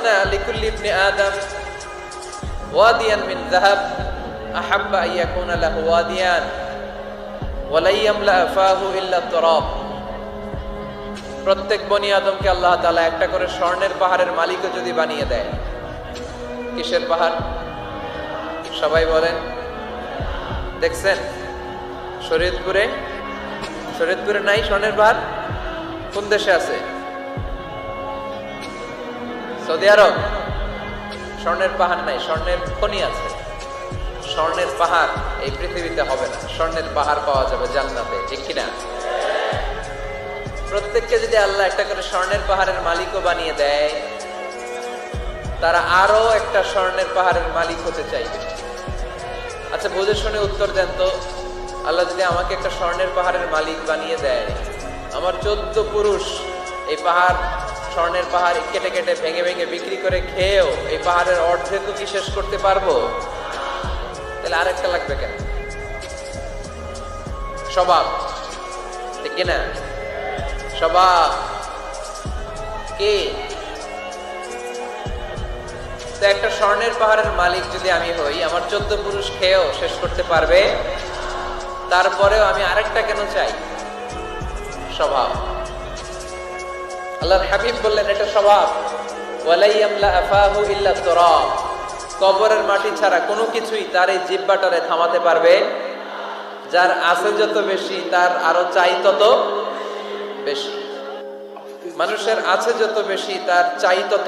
আন্না লিকুল্লি ইবনি আদম ওয়াদিয়ান মিন যাহাব আহাব্বা আন ইয়াকুনা লাহু ওয়াদিয়ান ওয়া লা ইয়ামলা ফাহু ইল্লা তুরাব। প্রত্যেক বনি আদমকে আল্লাহ তাআলা একটা করে স্বর্ণের পাহাড়ের মালিকও যদি বানিয়ে দেয়, কিসের পাহাড়? সবাই বলেন। দেখছেন শরীয়তপুরে নাই স্বর্ণের পাহাড়? কোন দেশে আছে? সৌদি আরব। স্বর্ণের পাহাড় নাই, স্বর্ণের খনি আছে। স্বর্ণের পাহাড় এই পৃথিবীতে হবে না, স্বর্ণের পাহাড় পাওয়া যাবে জান্নাতে, ঠিক কিনা? প্রত্যেককে যদি আল্লাহ একটা করে স্বর্ণের পাহাড়ের মালিকও বানিয়ে দেয়, তারা আরো একটা স্বর্ণের পাহাড়ের মালিক হতে চাইবে। আচ্ছা বুঝে শুনে উত্তর দেন তো, আল্লাহ যদি আমাকে একটা স্বর্ণের পাহাড়ের মালিক বানিয়ে দেয়, আমার 14 পুরুষ এই পাহাড়, স্বর্ণের পাহাড় কেটে কেটে ভেঙে ভেঙে বিক্রি করে খেয়েও এই পাহাড়ের অর্ধেকও কি শেষ করতে পারবো? তাহলে আরেকটা লাগবে কেন? স্বভাব, ঠিক কিনা? স্বভাব কে? তো একটা স্বর্ণের পাহাড়ের মালিক যদি আমি হই, আমার 14 পুরুষ খেয়েও শেষ করতে পারবে, তারপরেও আমি আরেকটা কেন চাই? স্বভাব। আল্লাহর হাবিব বললেন এটা স্বভাব। ওয়ালা ইয়ামলা আফাহু ইল্লা তুরাব। কবরের মাটি ছাড়া কোনো কিছুই তার এই জিহ্বাটারে থামাতে পারবে। যার আছে যত বেশি, তার আরো চাই তত বেশি। মানুষের আছে যত বেশি, তার চাই তত